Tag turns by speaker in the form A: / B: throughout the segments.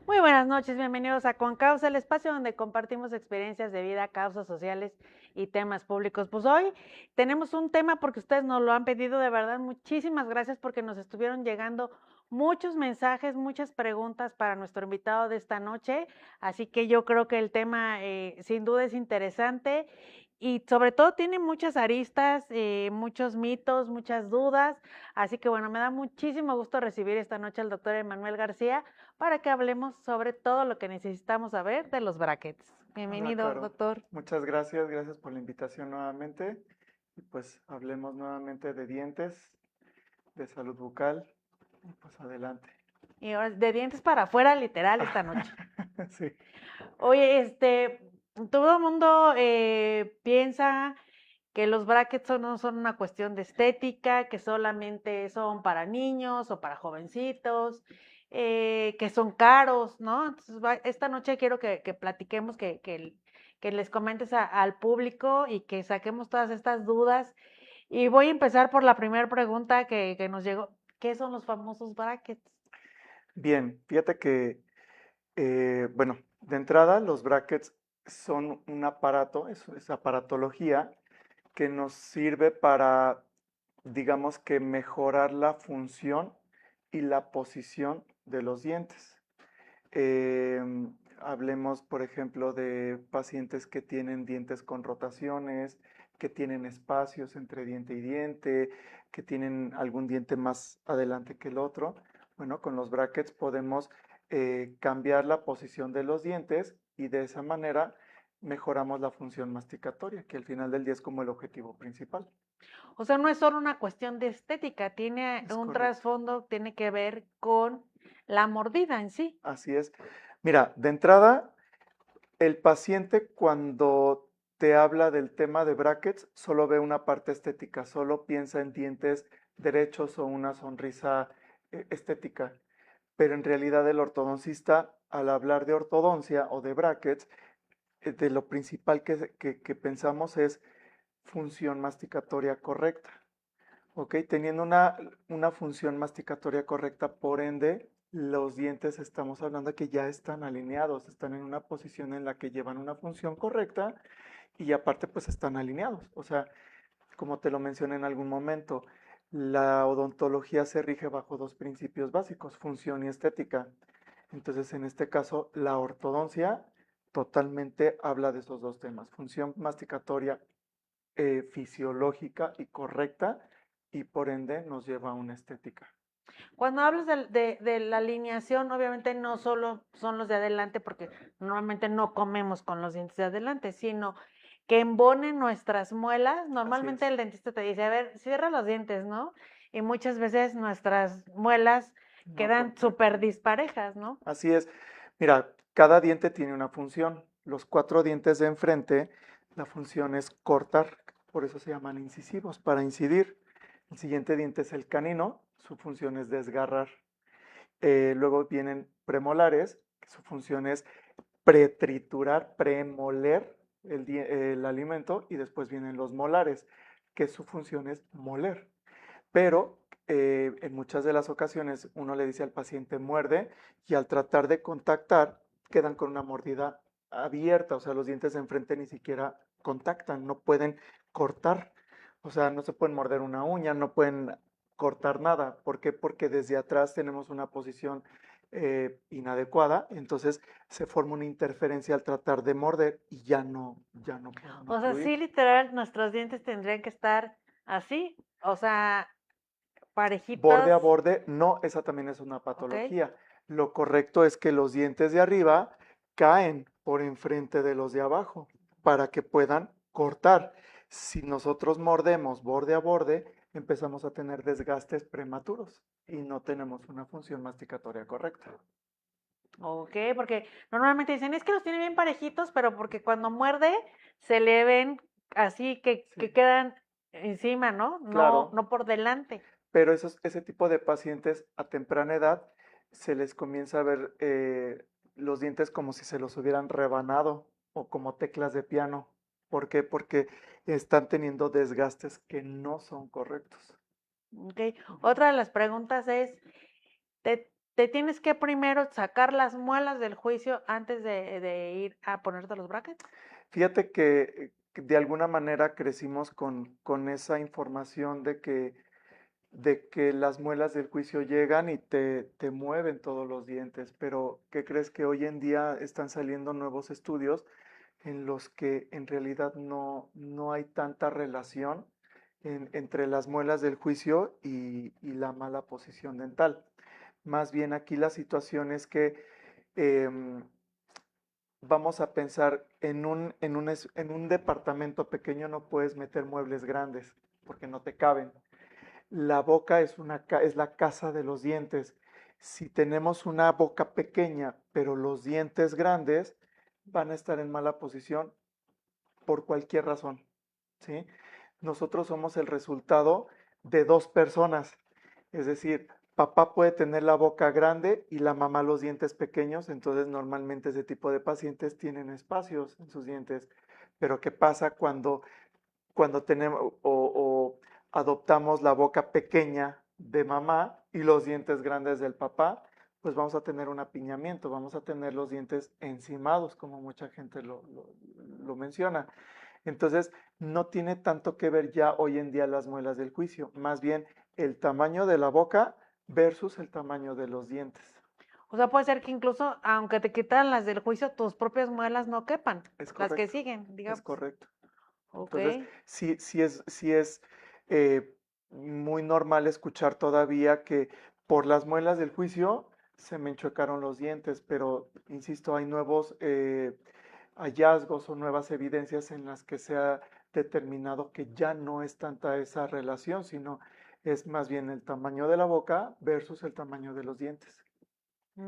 A: Muy buenas noches, bienvenidos a Con Causa, el espacio donde compartimos experiencias de vida, causas sociales y temas públicos. Pues hoy tenemos un tema porque ustedes nos lo han pedido, de verdad, muchísimas gracias porque nos estuvieron llegando muchos mensajes, muchas preguntas para nuestro invitado de esta noche, así que yo creo que el tema sin duda es interesante y sobre todo tiene muchas aristas, muchos mitos, muchas dudas, así que bueno, me da muchísimo gusto recibir esta noche al doctor Emanuel García para que hablemos sobre todo lo que necesitamos saber de los brackets.
B: Hola,
A: Bienvenido,
B: Caro.
A: doctor.
B: Muchas gracias por la invitación nuevamente. Y pues hablemos nuevamente de dientes, de salud bucal. Y pues adelante.
A: Y ahora de dientes para afuera, literal, esta noche.
B: Sí,
A: Oye, todo el mundo piensa que los brackets no son una cuestión de estética, que solamente son para niños o para jovencitos, que son caros, ¿no? Entonces, esta noche quiero que platiquemos, que les comentes al público y que saquemos todas estas dudas. Y voy a empezar por la primera pregunta que nos llegó. ¿Qué son los famosos brackets?
B: bien. Fíjate que, bueno, de entrada los brackets son un aparato, es aparatología que nos sirve para, digamos que mejorar la función y la posición de los dientes. Hablemos, por ejemplo, de pacientes que tienen dientes con rotaciones, que tienen espacios entre diente y diente, que tienen algún diente más adelante que el otro. Bueno, con los brackets podemos cambiar la posición de los dientes y de esa manera mejoramos la función masticatoria, que al final del día es como el objetivo principal.
A: O sea, no es solo una cuestión de estética, tiene
B: Es
A: un
B: correcto.
A: trasfondo, tiene que ver con la mordida en sí.
B: Así es. Mira, de entrada, el paciente cuando te habla del tema de brackets solo ve una parte estética, solo piensa en dientes derechos o una sonrisa estética, pero en realidad el ortodoncista al hablar de ortodoncia o de brackets, de lo principal que pensamos es función masticatoria correcta. ¿Ok? Teniendo una función masticatoria correcta, por ende, los dientes estamos hablando de que ya están alineados, están en una posición en la que llevan una función correcta y aparte pues están alineados. O sea, como te lo mencioné en algún momento, la odontología se rige bajo dos principios básicos, función y estética. Entonces, en este caso, la ortodoncia totalmente habla de esos dos temas, función masticatoria fisiológica y correcta y por ende nos lleva a una estética.
A: Cuando hablas de la alineación, obviamente no solo son los de adelante, porque normalmente no comemos con los dientes de adelante, sino que embonen nuestras muelas.
B: Así
A: Normalmente
B: es.
A: el dentista te dice, a ver, cierra los dientes, ¿no? Y muchas veces nuestras muelas
B: No
A: quedan súper
B: contactan.
A: disparejas, ¿no?
B: Así es. Mira, cada diente tiene una función. Los cuatro dientes de enfrente, la función es cortar, por eso se llaman incisivos, para incidir. El siguiente diente es el canino, su función es desgarrar. Luego vienen premolares, que su función es pretriturar, premoler el alimento y después vienen los molares, que su función es moler. Pero en muchas de las ocasiones uno le dice al paciente muerde y al tratar de contactar quedan con una mordida abierta, o sea, los dientes de enfrente ni siquiera contactan, no pueden cortar, o sea, no se pueden morder una uña, no pueden cortar nada. ¿Por qué? Porque desde atrás tenemos una posición inadecuada, entonces se forma una interferencia al tratar de morder y ya no pueden
A: O sea,
B: ocluir.
A: sí, literal, nuestros dientes tendrían que estar así, o sea,
B: Borde
A: parejitos,
B: a borde, no, esa también es una
A: ¿ok?
B: patología. Lo correcto es que los dientes de arriba caen por enfrente de los de abajo para que puedan cortar. Si nosotros mordemos borde a borde, empezamos a tener desgastes prematuros y no tenemos una función masticatoria correcta.
A: Ok, porque normalmente dicen, es que los tiene bien parejitos, pero porque cuando muerde se le ven así que
B: Sí,
A: quedan encima, ¿no? No,
B: claro,
A: no por delante.
B: pero ese tipo de pacientes a temprana edad se les comienza a ver los dientes como si se los hubieran rebanado o como teclas de piano. ¿Por qué? Porque están teniendo desgastes que no son correctos.
A: Ok. Otra de las preguntas es, te tienes que primero sacar las muelas del juicio antes de ir a ponerte los brackets.
B: Fíjate que de alguna manera crecimos con esa información de que las muelas del juicio llegan y te mueven todos los dientes, pero ¿qué crees? Que hoy en día están saliendo nuevos estudios en los que en realidad no hay tanta relación entre las muelas del juicio y la mala posición dental. Más bien aquí la situación es que em, vamos a pensar en un departamento pequeño no puedes meter muebles grandes porque no te caben. La boca es la casa de los dientes. Si tenemos una boca pequeña, pero los dientes grandes, van a estar en mala posición por cualquier razón, ¿sí? Nosotros somos el resultado de dos personas. Es decir, papá puede tener la boca grande y la mamá los dientes pequeños, entonces normalmente ese tipo de pacientes tienen espacios en sus dientes. Pero ¿qué pasa cuando tenemos o adoptamos la boca pequeña de mamá y los dientes grandes del papá? Pues vamos a tener un apiñamiento, vamos a tener los dientes encimados, como mucha gente lo menciona. Entonces, no tiene tanto que ver ya hoy en día las muelas del juicio, más bien el tamaño de la boca versus el tamaño de los dientes.
A: O sea, puede ser que incluso, aunque te quitan las del juicio, tus propias muelas no quepan,
B: Es
A: las que
B: correcto,
A: siguen,
B: es
A: digamos.
B: correcto.
A: Ok.
B: Entonces, sí es eh, muy normal escuchar todavía que por las muelas del juicio se me enchuecaron los dientes, pero insisto, hay nuevos hallazgos o nuevas evidencias en las que se ha determinado que ya no es tanta esa relación, sino es más bien el tamaño de la boca versus el tamaño de los dientes.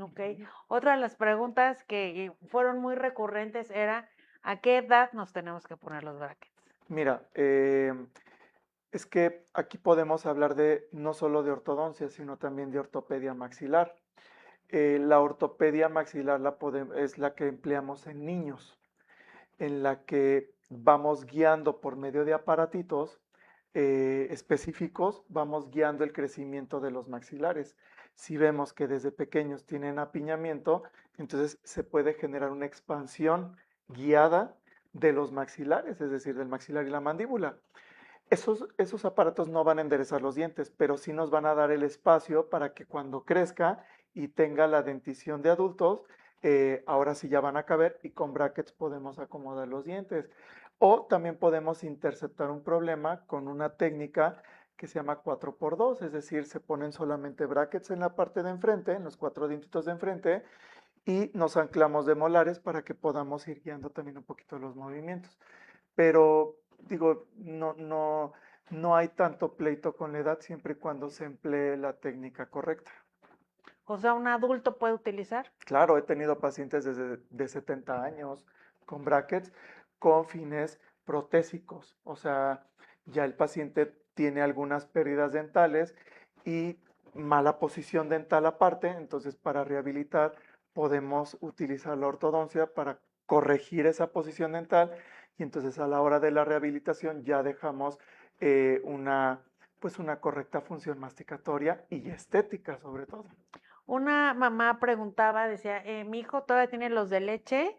A: Ok. Otra de las preguntas que fueron muy recurrentes era, ¿a qué edad nos tenemos que poner los brackets?
B: Mira, es que aquí podemos hablar de no solo de ortodoncia, sino también de ortopedia maxilar. La ortopedia maxilar es la que empleamos en niños, en la que vamos guiando por medio de aparatitos específicos, vamos guiando el crecimiento de los maxilares. Si vemos que desde pequeños tienen apiñamiento, entonces se puede generar una expansión guiada de los maxilares, es decir, del maxilar y la mandíbula. Esos aparatos no van a enderezar los dientes, pero sí nos van a dar el espacio para que cuando crezca y tenga la dentición de adultos, ahora sí ya van a caber y con brackets podemos acomodar los dientes. O también podemos interceptar un problema con una técnica que se llama 4x2, es decir, se ponen solamente brackets en la parte de enfrente, en los cuatro dientitos de enfrente, y nos anclamos de molares para que podamos ir guiando también un poquito los movimientos. Pero digo, no hay tanto pleito con la edad siempre y cuando se emplee la técnica correcta.
A: O sea, un adulto puede utilizar.
B: Claro, he tenido pacientes de 70 años con brackets con fines protésicos. O sea, ya el paciente tiene algunas pérdidas dentales y mala posición dental aparte, entonces para rehabilitar podemos utilizar la ortodoncia para corregir esa posición dental y entonces a la hora de la rehabilitación ya dejamos pues una correcta función masticatoria y estética sobre todo.
A: Una mamá preguntaba, decía, mi hijo todavía tiene los de leche,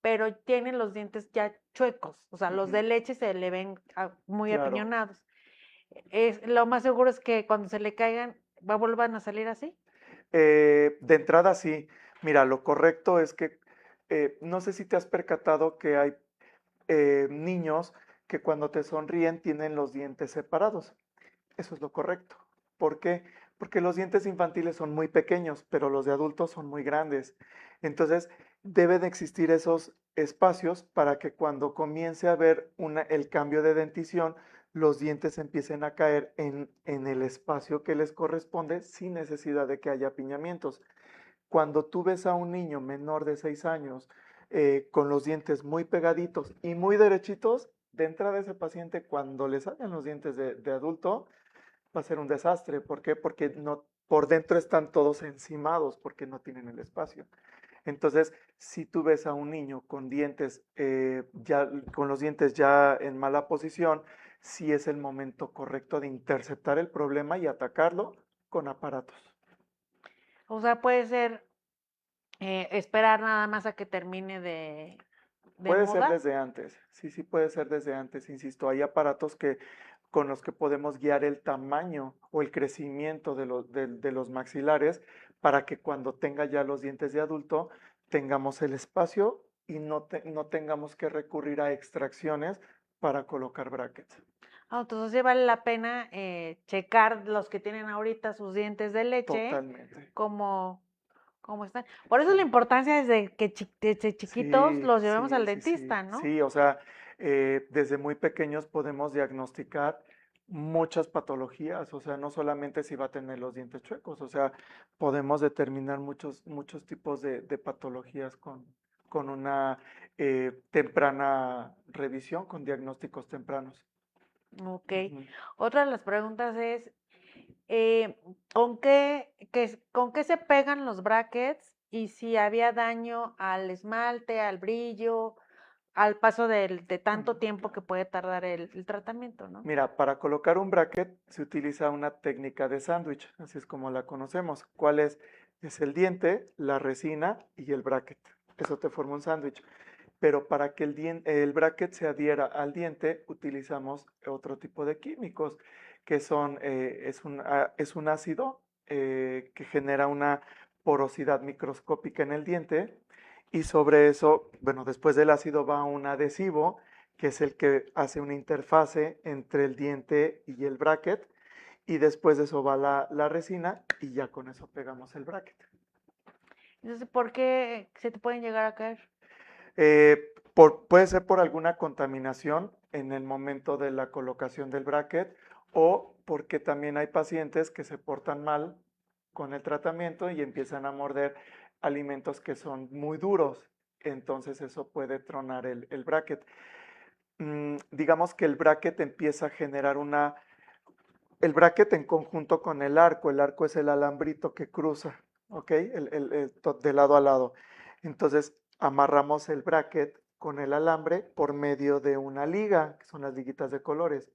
A: pero tiene los dientes ya chuecos. O sea, los
B: Ujú,
A: de leche se le ven muy
B: claro.
A: apiñonados. Lo más seguro es que cuando se le caigan, vuelvan a salir así.
B: De entrada sí. Mira, lo correcto es que no sé si te has percatado que hay niños que cuando te sonríen tienen los dientes separados. Eso es lo correcto. ¿Por qué? Porque los dientes infantiles son muy pequeños, pero los de adultos son muy grandes. Entonces, deben existir esos espacios para que cuando comience a haber el cambio de dentición, los dientes empiecen a caer en el espacio que les corresponde sin necesidad de que haya apiñamientos. Cuando tú ves a un niño menor de 6 años con los dientes muy pegaditos y muy derechitos, de entrada ese paciente, cuando le salgan los dientes de adulto, va a ser un desastre. ¿Por qué? Porque no, por dentro están todos encimados porque no tienen el espacio. Entonces, si tú ves a un niño con dientes, con los dientes ya en mala posición, sí es el momento correcto de interceptar el problema y atacarlo con aparatos.
A: O sea, puede ser esperar nada más a que termine de
B: Puede ser
A: mudar.
B: desde antes, sí, sí puede ser desde antes, insisto, hay aparatos con los que podemos guiar el tamaño o el crecimiento de los maxilares para que cuando tenga ya los dientes de adulto tengamos el espacio y no tengamos que recurrir a extracciones para colocar brackets.
A: Ah, entonces sí vale la pena checar los que tienen ahorita sus dientes de leche,
B: Totalmente.
A: cómo, cómo están. Por eso
B: Sí.
A: la importancia desde que desde chiquitos
B: Sí,
A: los llevemos al
B: sí, sí, sí,
A: dentista, ¿no?
B: sí, o sea, desde muy pequeños podemos diagnosticar muchas patologías, o sea, no solamente si va a tener los dientes chuecos, o sea, podemos determinar muchos tipos de patologías con una temprana revisión, con diagnósticos tempranos.
A: Ok.
B: Ujú.
A: Otra de las preguntas es, eh, ¿con qué se pegan los brackets? Y si había daño al esmalte, al brillo, al paso de tanto tiempo que
B: Claro.
A: puede tardar el tratamiento, ¿no?
B: Mira, para colocar un bracket se utiliza una técnica de sándwich, así es como la conocemos. ¿Cuál es? Es el diente, la resina y el bracket. Eso te forma un sándwich. Pero para que el bracket se adhiera al diente, utilizamos otro tipo de químicos, que es un ácido que genera una porosidad microscópica en el diente. Y sobre eso, bueno, después del ácido va un adhesivo que es el que hace una interfase entre el diente y el bracket, y después de eso va la resina y ya con eso pegamos el bracket.
A: Entonces, ¿por qué se te pueden llegar a caer?
B: Puede ser por alguna contaminación en el momento de la colocación del bracket o porque también hay pacientes que se portan mal con el tratamiento y empiezan a morder alimentos que son muy duros. Entonces eso puede tronar el bracket. Digamos que el bracket empieza a generar el bracket en conjunto con el arco es el alambrito que cruza, ¿ok? De lado a lado. Entonces amarramos el bracket con el alambre por medio de una liga, que son las liguitas de colores.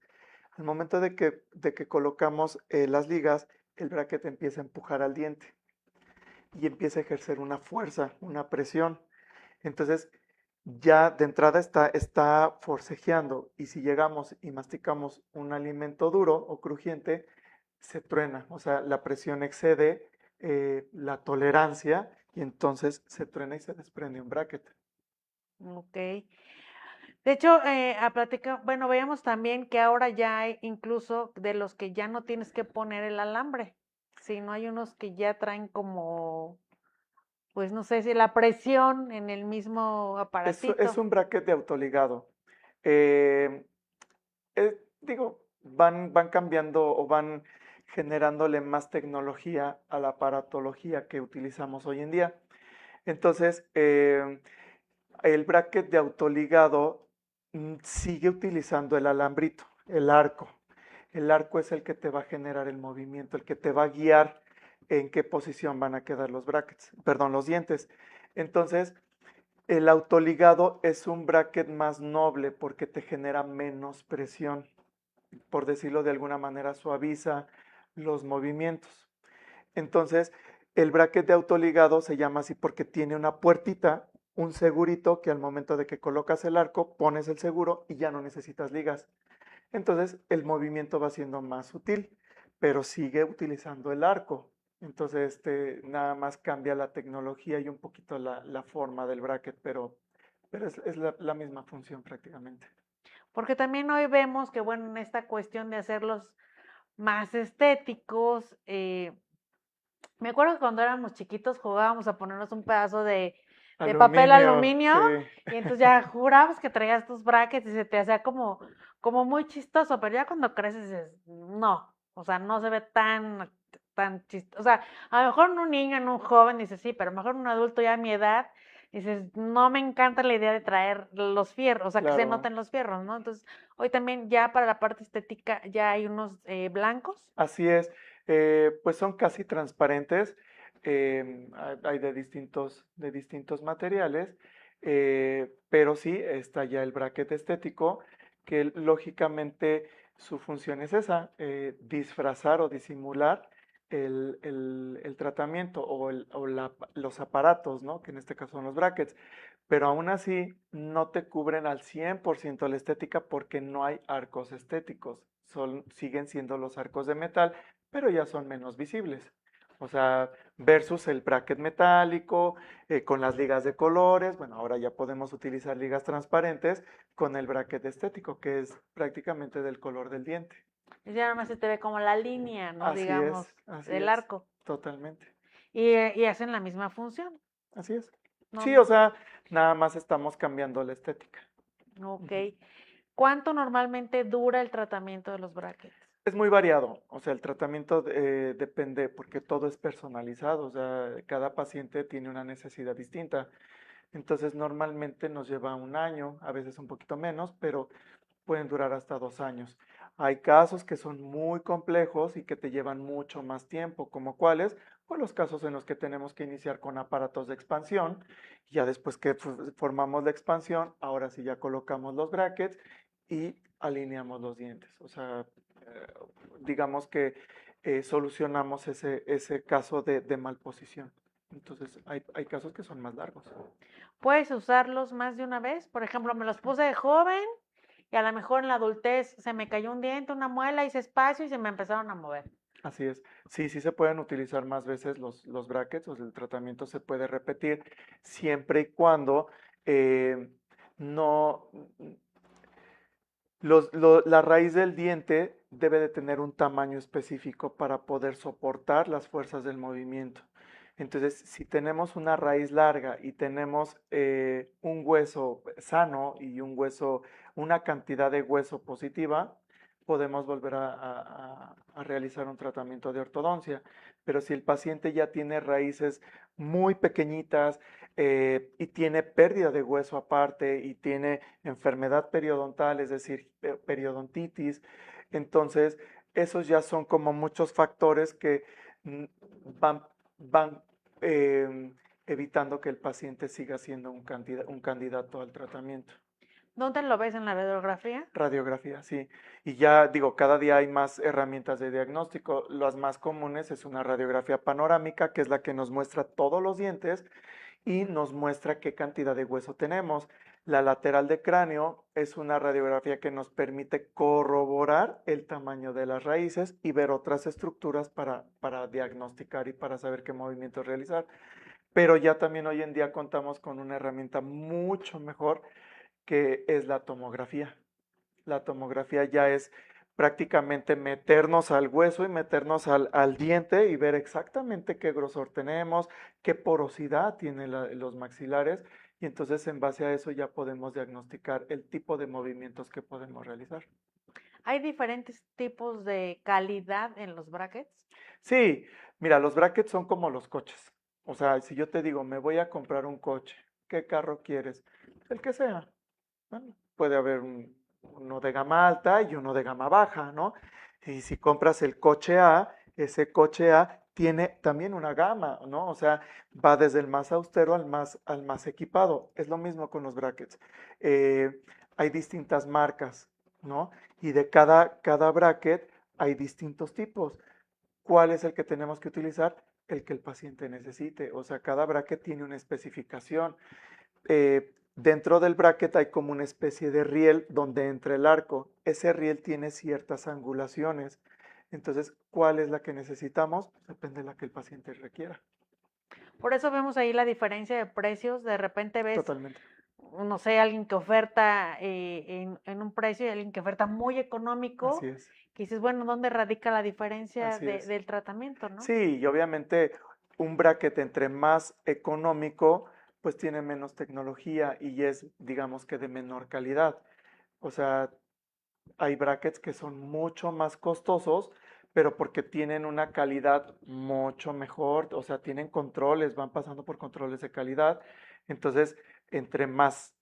B: Al momento de que colocamos las ligas, el bracket empieza a empujar al diente y empieza a ejercer una fuerza, una presión. Entonces, ya de entrada está forcejeando y si llegamos y masticamos un alimento duro o crujiente, se truena, o sea, la presión excede la tolerancia y entonces se truena y se desprende un bracket.
A: Ok. De hecho, bueno, veíamos también que ahora ya hay incluso de los que ya no tienes que poner el alambre, sino hay unos que ya traen como, pues no sé si la presión en el mismo
B: Es
A: aparatito.
B: un bracket de autoligado. Eh, digo, van cambiando o van generándole más tecnología a la aparatología que utilizamos hoy en día. Entonces, el bracket de autoligado sigue utilizando el alambrito, el arco. El arco es el que te va a generar el movimiento, el que te va a guiar en qué posición van a quedar los brackets, perdón, los dientes. Entonces, el autoligado es un bracket más noble porque te genera menos presión, por decirlo de alguna manera, suaviza los movimientos. Entonces, el bracket de autoligado se llama así porque tiene una puertita, un segurito que al momento de que colocas el arco, pones el seguro y ya no necesitas ligas. Entonces, el movimiento va siendo más sutil, pero sigue utilizando el arco. Entonces, nada más cambia la tecnología y un poquito la forma del bracket, pero es la misma función prácticamente.
A: Porque también hoy vemos que, bueno, en esta cuestión de hacerlos más estéticos, me acuerdo que cuando éramos chiquitos jugábamos a ponernos un pedazo de papel
B: Aluminio,
A: aluminio
B: sí,
A: y entonces ya jurabas que traías tus brackets y se te hacía como muy chistoso, pero ya cuando creces dices, no, o sea, no se ve tan chistoso. O sea, a lo mejor en un niño, en un joven dices, sí, pero a lo mejor en un adulto ya a mi edad dices, no me encanta la idea de traer los fierros, o sea, que se
B: claro.
A: noten los fierros, ¿no? Entonces, hoy también ya para la parte estética ya hay unos blancos.
B: Así es, pues son casi transparentes, hay de distintos materiales, pero sí está ya el bracket estético, que lógicamente su función es esa, disfrazar o disimular el tratamiento los aparatos, ¿no? Que en este caso son los brackets, pero aún así no te cubren al 100% la estética porque no hay arcos estéticos, siguen siendo los arcos de metal, pero ya son menos visibles. O sea, versus el bracket metálico, con las ligas de colores, bueno, ahora ya podemos utilizar ligas transparentes con el bracket estético, que es prácticamente del color del diente.
A: Y ya nada más se te ve como la línea, ¿no? Digamos,
B: Así
A: del
B: es,
A: arco.
B: totalmente.
A: Y hacen la misma función.
B: Así es.
A: No,
B: Sí, o
A: no.
B: sea, nada más estamos cambiando la estética.
A: Ok.
B: Ujú.
A: ¿Cuánto normalmente dura el tratamiento de los brackets?
B: Es muy variado, o sea, el tratamiento depende porque todo es personalizado, o sea, cada paciente tiene una necesidad distinta. Entonces, normalmente nos lleva un año, a veces un poquito menos, pero pueden durar hasta 2 años. Hay casos que son muy complejos y que te llevan mucho más tiempo, como cuáles, pues los casos en los que tenemos que iniciar con aparatos de expansión, y ya después que formamos la expansión, ahora sí ya colocamos los brackets y alineamos los dientes. O sea, digamos que solucionamos ese caso de malposición. Entonces, hay casos que son más largos.
A: ¿Puedes usarlos más de una vez? Por ejemplo, me los
B: Sí.
A: puse de joven y a lo mejor en la adultez se me cayó un diente, una muela, hice espacio y se me empezaron a mover.
B: Así es. Sí, sí se pueden utilizar más veces los brackets, o sea, el tratamiento se puede repetir siempre y cuando eh, no, la raíz del diente debe de tener un tamaño específico para poder soportar las fuerzas del movimiento. Entonces, si tenemos una raíz larga y tenemos un hueso sano y una cantidad de hueso positiva, podemos volver a realizar un tratamiento de ortodoncia. Pero si el paciente ya tiene raíces muy pequeñitas y tiene pérdida de hueso aparte y tiene enfermedad periodontal, es decir, periodontitis, entonces esos ya son como muchos factores que mm, van evitando que el paciente siga siendo un candidato al tratamiento.
A: ¿Dónde lo ves en la radiografía?
B: Radiografía, sí. Y ya digo, cada día hay más herramientas de diagnóstico. Las más comunes es una radiografía panorámica, que es la que nos muestra todos los dientes y nos muestra qué cantidad de hueso tenemos. La lateral de cráneo es una radiografía que nos permite corroborar el tamaño de las raíces y ver otras estructuras para diagnosticar y para saber qué movimientos realizar. Pero ya también hoy en día contamos con una herramienta mucho mejor que es la tomografía. La tomografía ya es prácticamente meternos al hueso y meternos al diente y ver exactamente qué grosor tenemos, qué porosidad tienen los maxilares y entonces en base a eso ya podemos diagnosticar el tipo de movimientos que podemos realizar.
A: ¿Hay diferentes tipos de calidad en los brackets?
B: Sí, mira, los brackets son como los coches. O sea, si yo te digo, me voy a comprar un coche, ¿qué carro quieres? El que sea. Bueno, puede haber uno de gama alta y uno de gama baja, ¿no? Y si compras el coche A, ese coche A tiene también una gama, ¿no? O sea, va desde el más austero al más equipado. Es lo mismo con los brackets. Hay distintas marcas, ¿no? Y de cada bracket hay distintos tipos. ¿Cuál es el que tenemos que utilizar? El que el paciente necesite. O sea, cada bracket tiene una especificación. Dentro del bracket hay como una especie de riel donde entra el arco. Ese riel tiene ciertas angulaciones. Entonces, ¿cuál es la que necesitamos? Depende de la que el paciente requiera.
A: Por eso vemos ahí la diferencia de precios. De repente ves,
B: Totalmente.
A: no sé, alguien que oferta en un precio y alguien que oferta muy
B: Así
A: económico,
B: es.
A: que dices, bueno, ¿dónde radica la diferencia
B: Así es.
A: del tratamiento, no?
B: Sí, y obviamente un bracket entre más económico, pues tiene menos tecnología y es, digamos que de menor calidad. O sea, hay brackets que son mucho más costosos, pero porque tienen una calidad mucho mejor, o sea, tienen controles, van pasando por controles de calidad. Entonces, entre más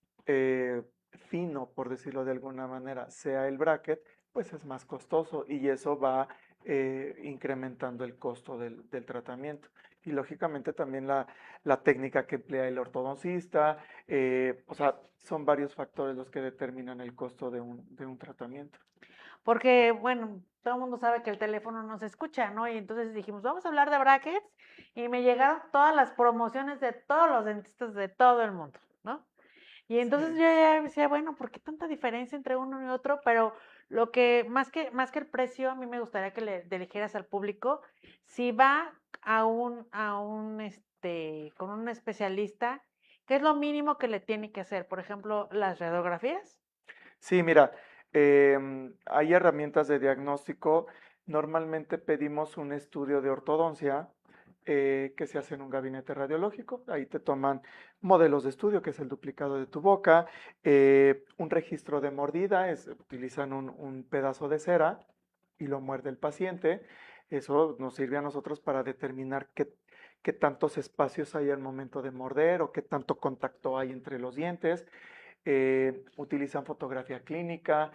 B: fino, por decirlo de alguna manera, sea el bracket, pues es más costoso y eso va incrementando el costo del tratamiento. Y lógicamente también la técnica que emplea el ortodoncista, o sea, son varios factores los que determinan el costo de un tratamiento.
A: porque, bueno, todo el mundo sabe que el teléfono no se escucha, ¿no? Y entonces dijimos, vamos a hablar de brackets, y me llegaron todas las promociones de todos los dentistas de todo el mundo, ¿no? Y entonces yo
B: Sí.
A: ya decía, bueno, ¿por qué tanta diferencia entre uno y otro? Pero lo que, más que el precio, a mí me gustaría que le dijeras al público, si va con un especialista, ¿qué es lo mínimo que le tiene que hacer? Por ejemplo, las radiografías.
B: Sí, mira, hay herramientas de diagnóstico. Normalmente pedimos un estudio de ortodoncia que se hace en un gabinete radiológico. Ahí te toman modelos de estudio, que es el duplicado de tu boca, un registro de mordida, utilizan un pedazo de cera y lo muerde el paciente. Eso nos sirve a nosotros para determinar qué tantos espacios hay al momento de morder o qué tanto contacto hay entre los dientes. Utilizan fotografía clínica,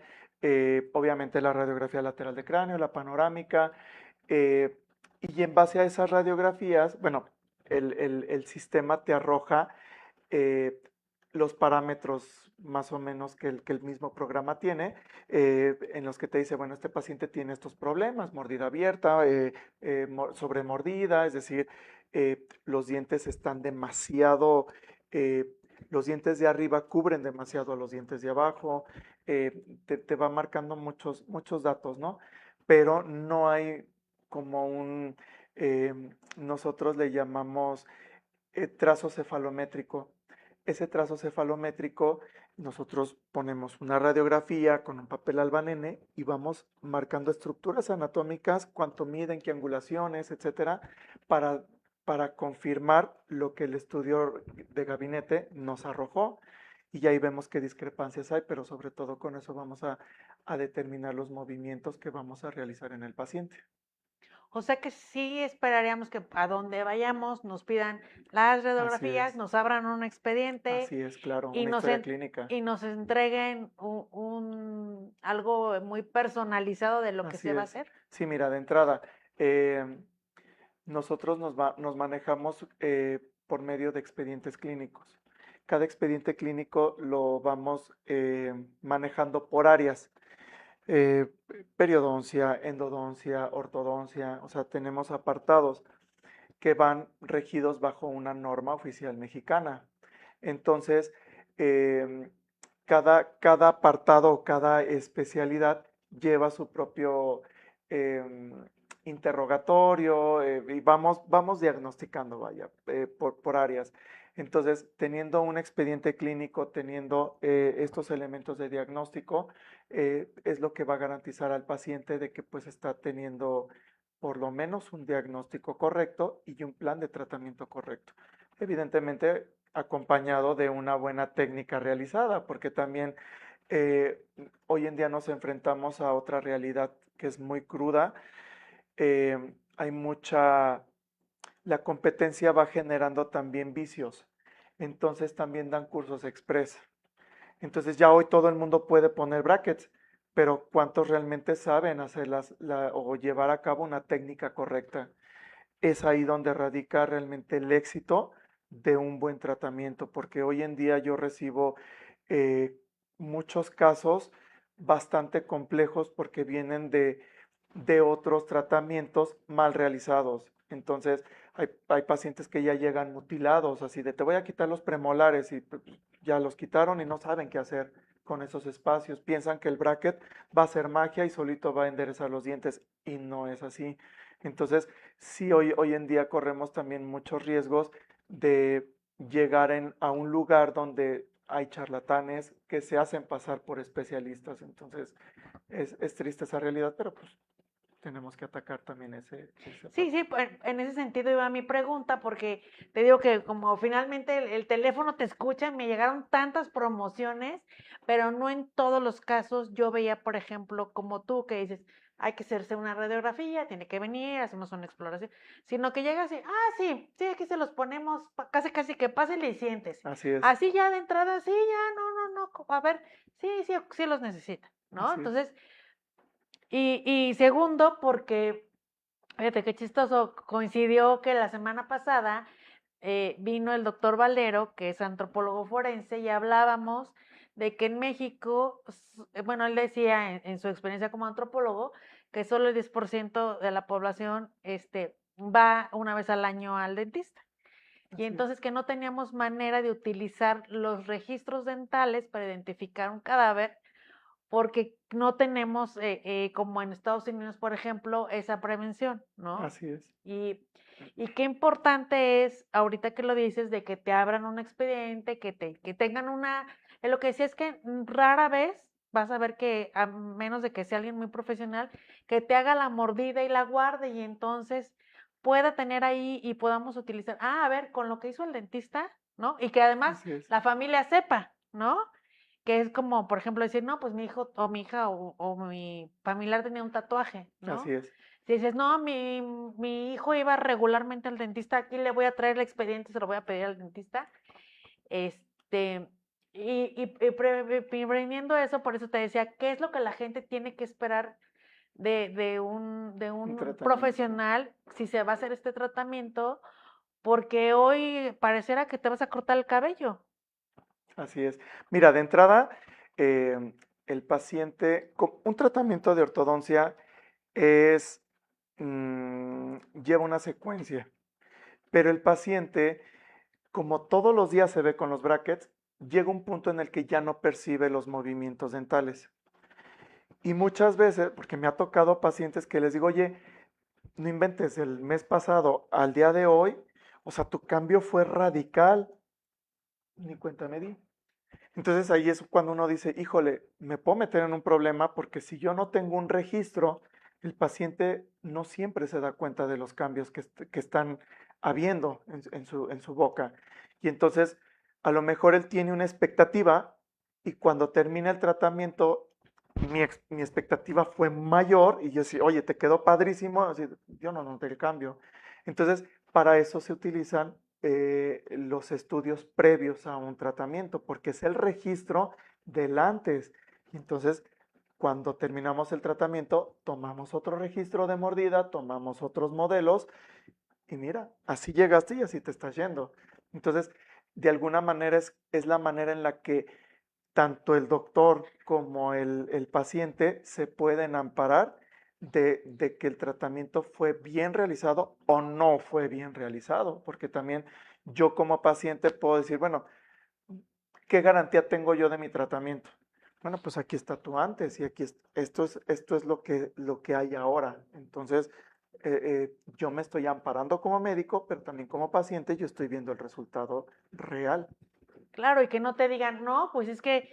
B: obviamente la radiografía lateral de cráneo, la panorámica, eh, y en base a esas radiografías, bueno, el sistema te arroja eh, los parámetros más o menos que el mismo programa tiene, en los que te dice, bueno, este paciente tiene estos problemas, mordida abierta, sobremordida, es decir, los dientes están demasiado, eh, los dientes de arriba cubren demasiado a los dientes de abajo, te va marcando muchos datos, ¿no? Pero no hay como nosotros le llamamos trazo cefalométrico. Ese trazo cefalométrico, nosotros ponemos una radiografía con un papel albanene y vamos marcando estructuras anatómicas, cuánto miden, qué angulaciones, etcétera, para, para confirmar lo que el estudio de gabinete nos arrojó. Y ahí vemos qué discrepancias hay, pero sobre todo con eso vamos a determinar los movimientos que vamos a realizar en el paciente.
A: O sea que sí esperaríamos que a donde vayamos nos pidan las radiografías, nos abran un expediente
B: así es, claro,
A: y
B: una historia clínica.
A: y nos entreguen algo muy personalizado de lo que
B: Así
A: se va a
B: es.
A: hacer.
B: Sí, mira, de entrada, nosotros nos manejamos por medio de expedientes clínicos. Cada expediente clínico lo vamos manejando por áreas. eh, Periodoncia, endodoncia, ortodoncia, o sea, tenemos apartados que van regidos bajo una norma oficial mexicana. Entonces, em, cada apartado, cada especialidad lleva su propio em, interrogatorio y vamos diagnosticando, vaya, por áreas. Entonces, teniendo un expediente clínico, teniendo estos elementos de diagnóstico, es lo que va a garantizar al paciente de que pues está teniendo por lo menos un diagnóstico correcto y un plan de tratamiento correcto. Evidentemente, acompañado de una buena técnica realizada, porque también eh, hoy en día nos enfrentamos a otra realidad que es muy cruda. Hay mucha, la competencia va generando también vicios, entonces también dan cursos express. Entonces ya hoy todo el mundo puede poner brackets, pero ¿cuántos realmente saben o llevar a cabo una técnica correcta? Es ahí donde radica realmente el éxito de un buen tratamiento, porque hoy en día yo recibo eh, muchos casos bastante complejos porque vienen de otros tratamientos mal realizados. Entonces, hay pacientes que ya llegan mutilados, así de te voy a quitar los premolares y pues, ya los quitaron y no saben qué hacer con esos espacios. Piensan que el bracket va a ser magia y solito va a enderezar los dientes y no es así. Entonces, sí, hoy en día corremos también muchos riesgos de llegar a un lugar donde hay charlatanes que se hacen pasar por especialistas. Entonces, es triste esa realidad, pero pues tenemos que atacar también esa
A: Sí,
B: parte.
A: sí, pues, en ese sentido iba mi pregunta, porque te digo que como finalmente el teléfono te escucha, me llegaron tantas promociones, pero no en todos los casos yo veía, por ejemplo, como tú que dices, hay que hacerse una radiografía, tiene que venir, hacemos una exploración, sino que llegas y, sí, sí, aquí se los ponemos, casi casi que pásele y siéntese.
B: Así es,
A: Así ya de entrada, sí, ya, no, no, no, a ver, sí, sí, sí los necesita, ¿no?
B: así es.
A: Entonces, y segundo, porque fíjate qué chistoso, coincidió que la semana pasada vino el doctor Valero, que es antropólogo forense, y hablábamos de que en México, bueno, él decía en su experiencia como antropólogo, que solo el 10% de la población va una vez al año al dentista. Y
B: Así es.
A: entonces que no teníamos manera de utilizar los registros dentales para identificar un cadáver porque no tenemos, como en Estados Unidos, por ejemplo, esa prevención, ¿no?
B: Así es.
A: Y, y qué importante es, ahorita que lo dices, de que te abran un expediente, que tengan una, lo que decía es que rara vez vas a ver que, a menos de que sea alguien muy profesional, que te haga la mordida y la guarde y entonces pueda tener ahí y podamos utilizar, a ver, con lo que hizo el dentista, ¿no? Y que además
B: Así es.
A: la familia sepa, ¿no? Que es como, por ejemplo, decir, no, pues mi hijo o mi hija o mi familiar tenía un tatuaje,
B: Así
A: ¿no?
B: es.
A: Si dices, no, mi hijo iba regularmente al dentista, aquí le voy a traer el expediente, se lo voy a pedir al dentista. Este, previniendo eso, por eso te decía, ¿qué es lo que la gente tiene que esperar de
B: Un
A: un
B: tratamiento.
A: profesional si se va a hacer este tratamiento? Porque hoy pareciera que te vas a cortar el cabello.
B: Así es. Mira, de entrada, el paciente, un tratamiento de ortodoncia es, lleva una secuencia, pero el paciente, como todos los días se ve con los brackets, llega un punto en el que ya no percibe los movimientos dentales. Y muchas veces, porque me ha tocado pacientes que les digo, oye, no inventes, el mes pasado al día de hoy, o sea, tu cambio fue radical, ni cuenta me di. Entonces ahí es cuando uno dice, híjole, me puedo meter en un problema porque si yo no tengo un registro, el paciente no siempre se da cuenta de los cambios que están habiendo en su boca. Y entonces, a lo mejor él tiene una expectativa y cuando termina el tratamiento, mi expectativa fue mayor y yo decía, oye, te quedó padrísimo, así, yo no noté el cambio. Entonces, para eso se utilizan los estudios previos a un tratamiento, porque es el registro del antes. Y entonces, cuando terminamos el tratamiento, tomamos otro registro de mordida, tomamos otros modelos y mira, así llegaste y así te estás yendo. Entonces, de alguna manera es la manera en la que tanto el doctor como el paciente se pueden amparar de que el tratamiento fue bien realizado o no fue bien realizado, porque también yo como paciente puedo decir, bueno, ¿qué garantía tengo yo de mi tratamiento? Bueno, pues aquí está tu antes y aquí esto es lo que hay ahora. Entonces, yo me estoy amparando como médico, pero también como paciente yo estoy viendo el resultado real.
A: Claro, y que no te digan, no, pues es que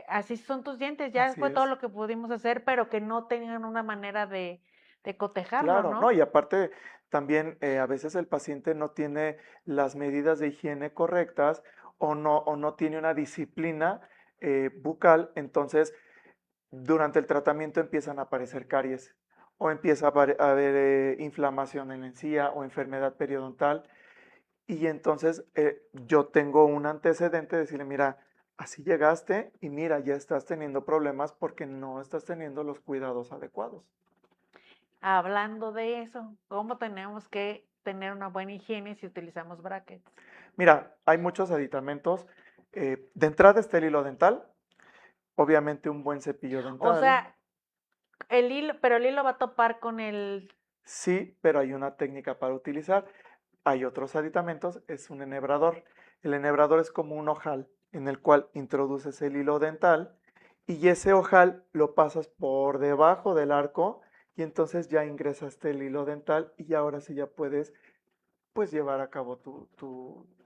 A: así son tus dientes, ya
B: Así
A: fue todo
B: es.
A: lo que pudimos hacer, pero que no tengan una manera de cotejarlo,
B: Claro, no,
A: ¿no?
B: y aparte también a veces el paciente no tiene las medidas de higiene correctas o no tiene una disciplina bucal, entonces durante el tratamiento empiezan a aparecer caries o empieza a haber inflamación en la encía o enfermedad periodontal y entonces yo tengo un antecedente de decirle, mira, así llegaste y mira, ya estás teniendo problemas porque no estás teniendo los cuidados adecuados.
A: Hablando de eso, ¿cómo tenemos que tener una buena higiene si utilizamos brackets?
B: Mira, hay muchos aditamentos. De entrada está el hilo dental, obviamente un buen cepillo
A: O
B: dental.
A: sea, el hilo, pero el hilo va a topar con el...
B: Sí, pero hay una técnica para utilizar. Hay otros aditamentos, es un enhebrador. El enhebrador es como un ojal en el cual introduces el hilo dental y ese ojal lo pasas por debajo del arco y entonces ya ingresaste el hilo dental y ahora sí ya puedes pues llevar a cabo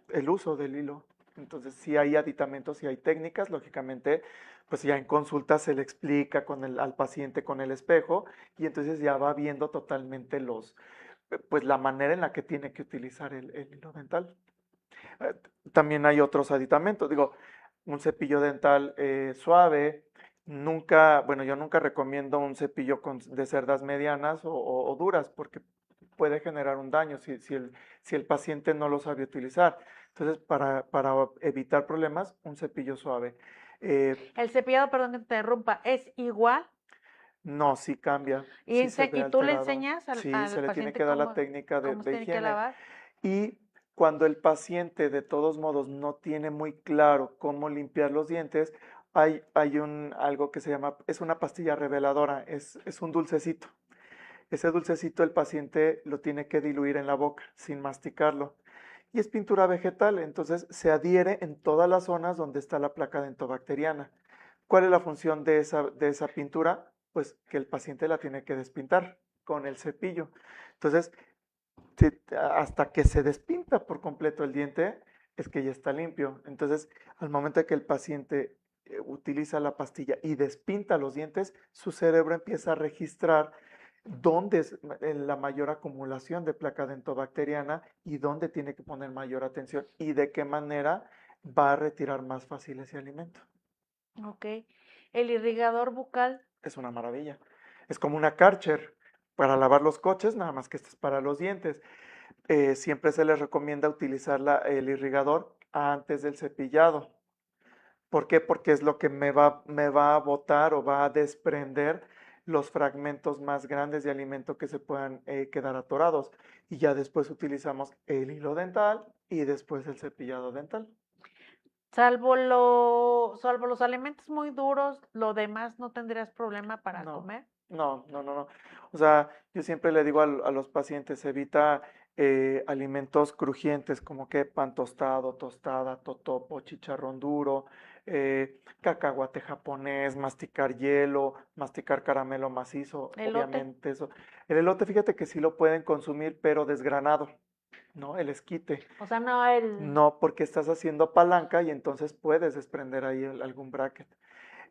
B: el uso del hilo. Entonces, si hay aditamentos, si hay técnicas, lógicamente, pues ya en consulta se le explica al paciente con el espejo y entonces ya va viendo totalmente pues la manera en la que tiene que utilizar el hilo dental. Eh, También hay otros aditamentos, digo, un cepillo dental suave, nunca, bueno, yo nunca recomiendo un cepillo de cerdas medianas o duras porque puede generar un daño si el paciente no lo sabe utilizar. Entonces, para evitar problemas, un cepillo suave.
A: El cepillado, perdón que te interrumpa, es igual.
B: No, sí cambia,
A: Y,
B: sí se ve
A: y tú le
B: alterado.
A: enseñas
B: Sí, se
A: al
B: le tiene
A: paciente
B: que dar la técnica
A: cómo se
B: de
A: tiene que
B: higiene.
A: lavar.
B: Y cuando el paciente de todos modos no tiene muy claro cómo limpiar los dientes, hay algo que se llama, es una pastilla reveladora, es un dulcecito. Ese dulcecito el paciente lo tiene que diluir en la boca sin masticarlo. Y es pintura vegetal, entonces se adhiere en todas las zonas donde está la placa dentobacteriana. ¿Cuál es la función de esa pintura? Pues que el paciente la tiene que despintar con el cepillo. Entonces, hasta que se despinta por completo el diente, es que ya está limpio. Entonces, al momento de que el paciente utiliza la pastilla y despinta los dientes, su cerebro empieza a registrar dónde es la mayor acumulación de placa dentobacteriana y dónde tiene que poner mayor atención y de qué manera va a retirar más fácil ese alimento.
A: Ok. El irrigador bucal.
B: Es una maravilla. Es como una Karcher para lavar los coches, nada más que este es para los dientes. Siempre se les recomienda utilizar el irrigador antes del cepillado. ¿Por qué? Porque es lo que me va a botar o va a desprender los fragmentos más grandes de alimento que se puedan quedar atorados. Y ya después utilizamos el hilo dental y después el cepillado dental.
A: Salvo los alimentos muy duros, lo demás no tendrías problema para
B: No,
A: comer.
B: no. O sea, yo siempre le digo a los pacientes, evita alimentos crujientes como que pan tostado, tostada, totopo, chicharrón duro, cacahuate japonés, masticar hielo, masticar caramelo macizo,
A: Elote.
B: obviamente eso. El elote, fíjate que sí lo pueden consumir, pero desgranado, ¿no? El esquite.
A: O sea, no el.
B: No, porque estás haciendo palanca y entonces puedes desprender ahí algún bracket.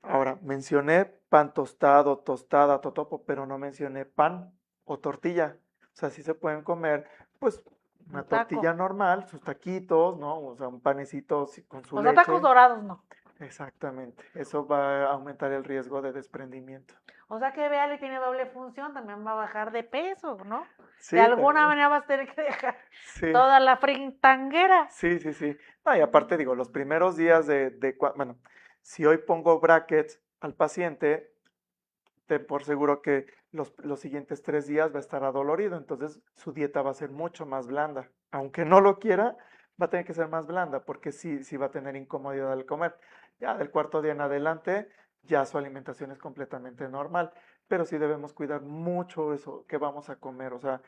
B: Ahora, mencioné pan tostado, tostada, totopo, pero no mencioné pan o tortilla. O sea, sí se pueden comer, pues,
A: Un
B: una
A: taco.
B: tortilla normal, sus taquitos, ¿no? O sea, un panecito con su
A: O sea, tacos
B: leche.
A: dorados no.
B: Exactamente. Eso va a aumentar el riesgo de desprendimiento.
A: O sea que Beale tiene doble función, también va a bajar de peso, ¿no? De
B: Sí,
A: alguna
B: también.
A: manera vas a tener que dejar
B: Sí,
A: toda la frintanguera.
B: sí. No, y aparte digo, los primeros días bueno, si hoy pongo brackets al paciente, por seguro que los siguientes 3 días va a estar adolorido, entonces su dieta va a ser mucho más blanda. Aunque no lo quiera, va a tener que ser más blanda porque sí va a tener incomodidad al comer. Ya del cuarto día en adelante, ya su alimentación es completamente normal, pero sí debemos cuidar mucho eso que vamos a comer, o sea,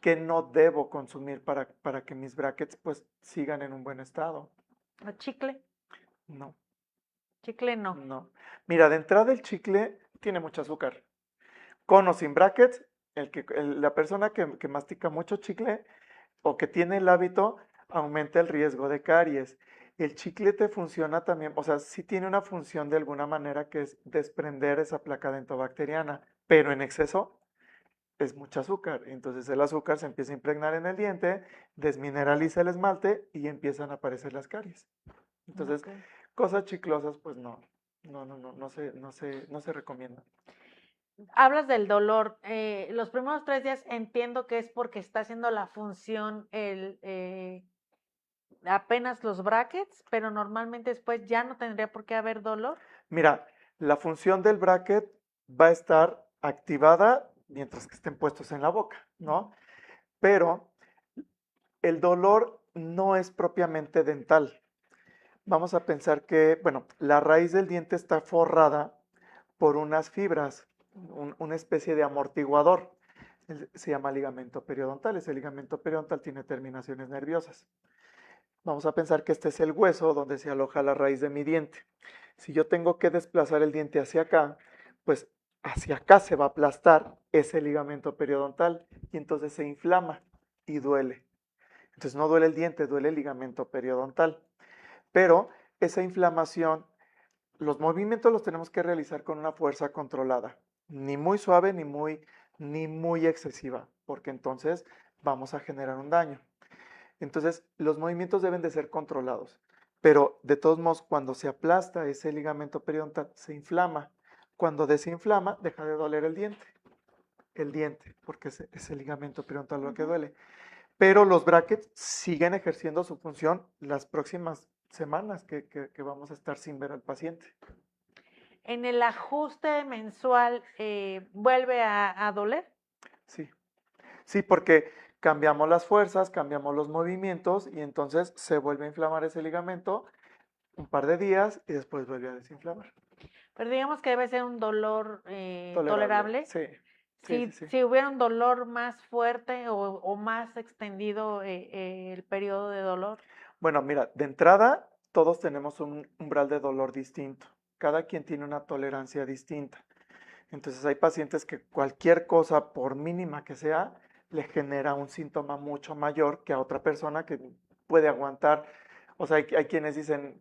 B: que no debo consumir para que mis brackets pues sigan en un buen estado.
A: O chicle.
B: No,
A: Chicle no.
B: no. Mira, de entrada el chicle tiene mucho azúcar. Con o sin brackets, la persona que mastica mucho chicle o que tiene el hábito aumenta el riesgo de caries. El chicle te funciona también, o sea, sí tiene una función de alguna manera que es desprender esa placa dentobacteriana, pero en exceso es mucho azúcar. Entonces el azúcar se empieza a impregnar en el diente, desmineraliza el esmalte y empiezan a aparecer las caries. Entonces,
A: Ok.
B: cosas chiclosas, pues no se recomiendan.
A: Hablas del dolor. Los primeros 3 días entiendo que es porque está haciendo la función apenas los brackets, pero normalmente después ya no tendría por qué haber dolor.
B: Mira, la función del bracket va a estar activada mientras que estén puestos en la boca, ¿no? Pero el dolor no es propiamente dental. Vamos a pensar que, bueno, la raíz del diente está forrada por unas fibras, una especie de amortiguador. Se llama ligamento periodontal. Ese ligamento periodontal tiene terminaciones nerviosas. Vamos a pensar que este es el hueso donde se aloja la raíz de mi diente. Si yo tengo que desplazar el diente hacia acá, pues hacia acá se va a aplastar ese ligamento periodontal y entonces se inflama y duele. Entonces no duele el diente, duele el ligamento periodontal. Pero esa inflamación, los movimientos los tenemos que realizar con una fuerza controlada, ni muy suave ni muy excesiva, porque entonces vamos a generar un daño. Entonces, los movimientos deben de ser controlados, pero de todos modos, cuando se aplasta ese ligamento periodontal, se inflama. Cuando desinflama, deja de doler el diente, porque es el ligamento periodontal lo que
A: Ujú.
B: duele. Pero los brackets siguen ejerciendo su función las próximas semanas que vamos a estar sin ver al paciente.
A: En el ajuste mensual, ¿vuelve a doler?
B: Sí, sí, porque cambiamos las fuerzas, cambiamos los movimientos y entonces se vuelve a inflamar ese ligamento un par de días y después vuelve a desinflamar.
A: Pero digamos que debe ser un dolor
B: Tolerable,
A: tolerable.
B: sí, sí, sí,
A: Si,
B: sí.
A: si hubiera un dolor más fuerte o más extendido el periodo de dolor.
B: Bueno, mira, de entrada, todos tenemos un umbral de dolor distinto. Cada quien tiene una tolerancia distinta. Entonces hay pacientes que cualquier cosa, por mínima que sea, le genera un síntoma mucho mayor que a otra persona que puede aguantar. O sea, hay quienes dicen,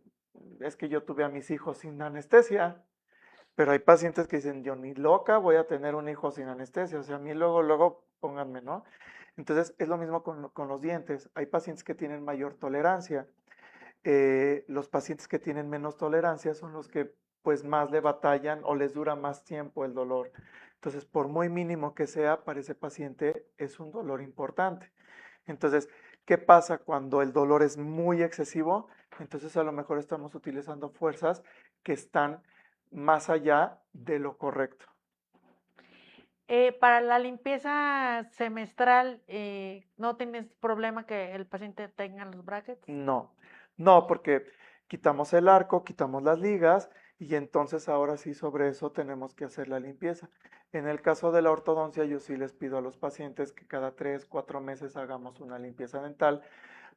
B: es que yo tuve a mis hijos sin anestesia, pero hay pacientes que dicen, yo ni loca voy a tener un hijo sin anestesia. O sea, a mí luego, luego pónganme, ¿no? Entonces es lo mismo con los dientes. Hay pacientes que tienen mayor tolerancia. Los pacientes que tienen menos tolerancia son los que pues más le batallan o les dura más tiempo el dolor. Entonces, por muy mínimo que sea, para ese paciente es un dolor importante. Entonces, ¿qué pasa cuando el dolor es muy excesivo? Entonces, a lo mejor estamos utilizando fuerzas que están más allá de lo correcto.
A: Para la limpieza semestral, ¿no tienes problema que el paciente tenga los brackets?
B: No, no, porque quitamos el arco, quitamos las ligas y entonces ahora sí sobre eso tenemos que hacer la limpieza. En el caso de la ortodoncia, yo sí les pido a los pacientes que cada 3, 4 meses hagamos una limpieza dental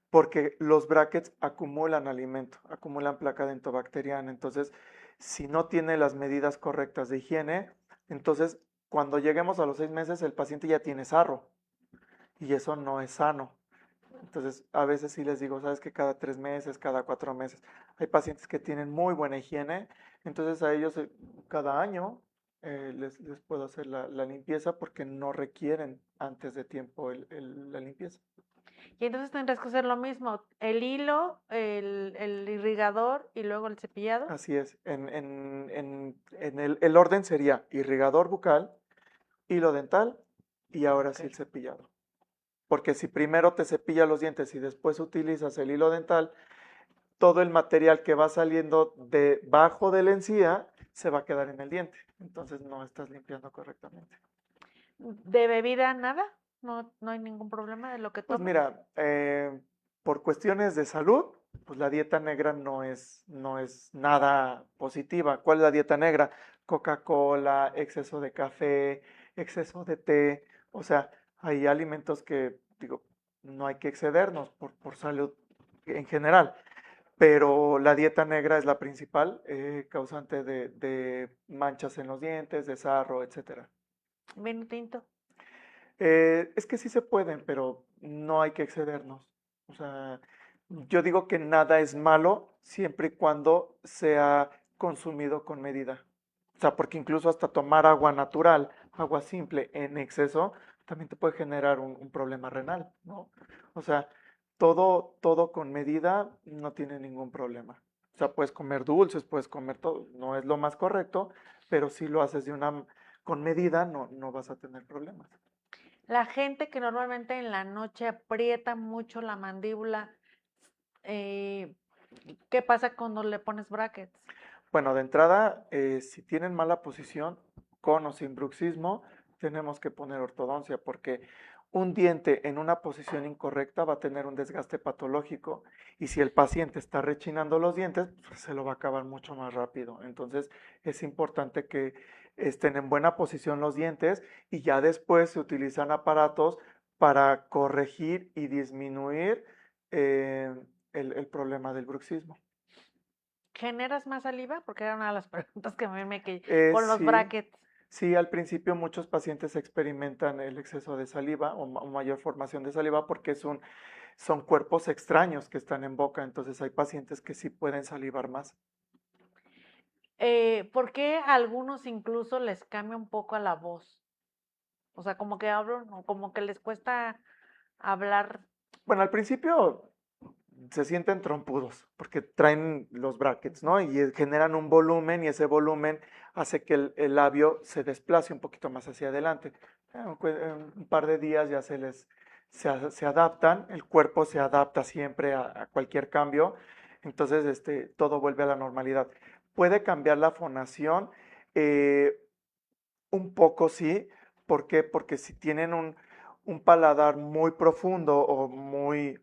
B: porque los brackets acumulan alimento, acumulan placa dentobacteriana. Entonces, si no tiene las medidas correctas de higiene, entonces cuando lleguemos a los 6 meses el paciente ya tiene sarro y eso no es sano. Entonces, a veces sí les digo, sabes que cada 3 meses, cada 4 meses. Hay pacientes que tienen muy buena higiene, entonces a ellos cada año les puedo hacer la limpieza porque no requieren antes de tiempo la limpieza.
A: Y entonces tendrás que hacer lo mismo, el hilo, el irrigador y luego el cepillado.
B: Así es, en el orden sería irrigador bucal, hilo dental y ahora sí
A: Ok.
B: el cepillado. Porque si primero te cepillas los dientes y después utilizas el hilo dental, todo el material que va saliendo debajo de la encía se va a quedar en el diente. Entonces no estás limpiando correctamente.
A: ¿De bebida nada? No, no hay ningún problema de lo que
B: Pues
A: tomes.
B: mira, por cuestiones de salud, pues la dieta negra no es nada positiva. ¿Cuál es la dieta negra? Coca-Cola, exceso de café, exceso de té. O sea, hay alimentos que, digo, no hay que excedernos por salud en general. Pero la dieta negra es la principal causante de manchas en los dientes, de sarro, etcétera.
A: Vino tinto.
B: Es que sí se pueden, pero no hay que excedernos. O sea, yo digo que nada es malo siempre y cuando sea consumido con medida. O sea, porque incluso hasta tomar agua natural, agua simple en exceso, también te puede generar un problema renal, ¿no? O sea, todo con medida no tiene ningún problema. O sea, puedes comer dulces, puedes comer todo, no es lo más correcto, pero si lo haces con medida, no vas a tener problemas.
A: La gente que normalmente en la noche aprieta mucho la mandíbula, eh, ¿qué pasa cuando le pones brackets?
B: Bueno, de entrada, si tienen mala posición, con o sin bruxismo, tenemos que poner ortodoncia porque un diente en una posición incorrecta va a tener un desgaste patológico y si el paciente está rechinando los dientes, pues se lo va a acabar mucho más rápido. Entonces, es importante que estén en buena posición los dientes y ya después se utilizan aparatos para corregir y disminuir eh, el problema del bruxismo.
A: ¿Generas más saliva? Porque era una de las preguntas que a mí me que con los
B: Sí,
A: brackets.
B: sí, al principio muchos pacientes experimentan el exceso de saliva o mayor formación de saliva porque son cuerpos extraños que están en boca, entonces hay pacientes que sí pueden salivar más.
A: ¿Por qué a algunos incluso les cambia un poco a la voz? O sea, como que hablan, o como que les cuesta hablar.
B: Bueno, al principio se sienten trompudos porque traen los brackets, ¿no? Y generan un volumen y ese volumen hace que el labio se desplace un poquito más hacia adelante. En un par de días ya se adaptan, el cuerpo se adapta siempre a cualquier cambio, entonces todo vuelve a la normalidad. Puede cambiar la fonación, eh, un poco sí. ¿Por qué? Porque si tienen un paladar muy profundo o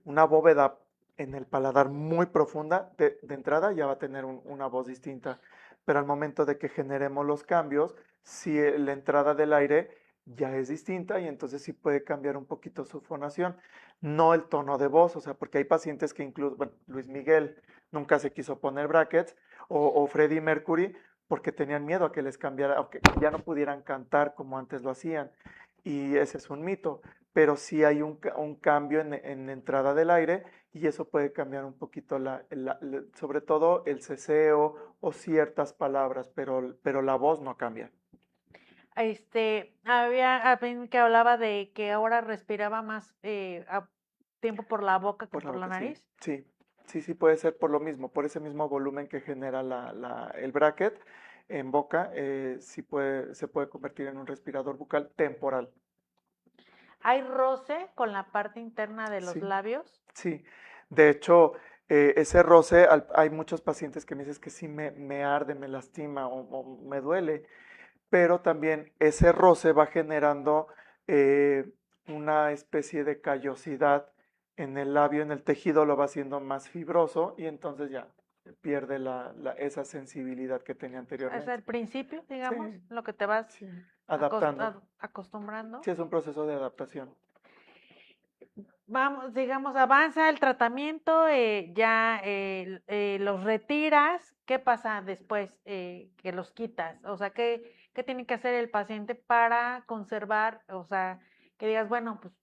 B: una bóveda en el paladar muy profunda, de entrada ya va a tener una voz distinta. pero al momento de que generemos los cambios, si la entrada del aire ya es distinta y entonces sí puede cambiar un poquito su fonación, no el tono de voz, o sea, porque hay pacientes que incluso, bueno, Luis Miguel nunca se quiso poner brackets o Freddie Mercury porque tenían miedo a que les cambiara, o que ya no pudieran cantar como antes lo hacían. Y ese es un mito, pero sí hay un cambio en la entrada del aire y eso puede cambiar un poquito, sobre todo el ceseo o ciertas palabras, pero la voz no cambia.
A: Había alguien que hablaba de que ahora respiraba más tiempo por la boca que
B: Por la
A: por la
B: boca, sí,
A: nariz.
B: sí, sí, sí puede ser por lo mismo, por ese mismo volumen que genera el bracket en boca, sí se puede convertir en un respirador bucal temporal.
A: ¿Hay roce con la parte interna de los
B: Sí,
A: labios?
B: sí. De hecho, ese roce, hay muchos pacientes que me dicen que sí me arde, me lastima o me duele, pero también ese roce va generando eh, una especie de callosidad en el labio, en el tejido lo va haciendo más fibroso y entonces ya pierde esa sensibilidad que tenía
A: Es
B: anteriormente.
A: el principio, digamos,
B: Sí,
A: lo que te vas
B: sí, adaptando.
A: acostumbrando.
B: Sí, es un proceso de adaptación.
A: Vamos, digamos, avanza el tratamiento, ya los retiras. ¿Qué pasa después que los quitas? O sea, ¿qué tiene que hacer el paciente para conservar? O sea, que digas, bueno, pues,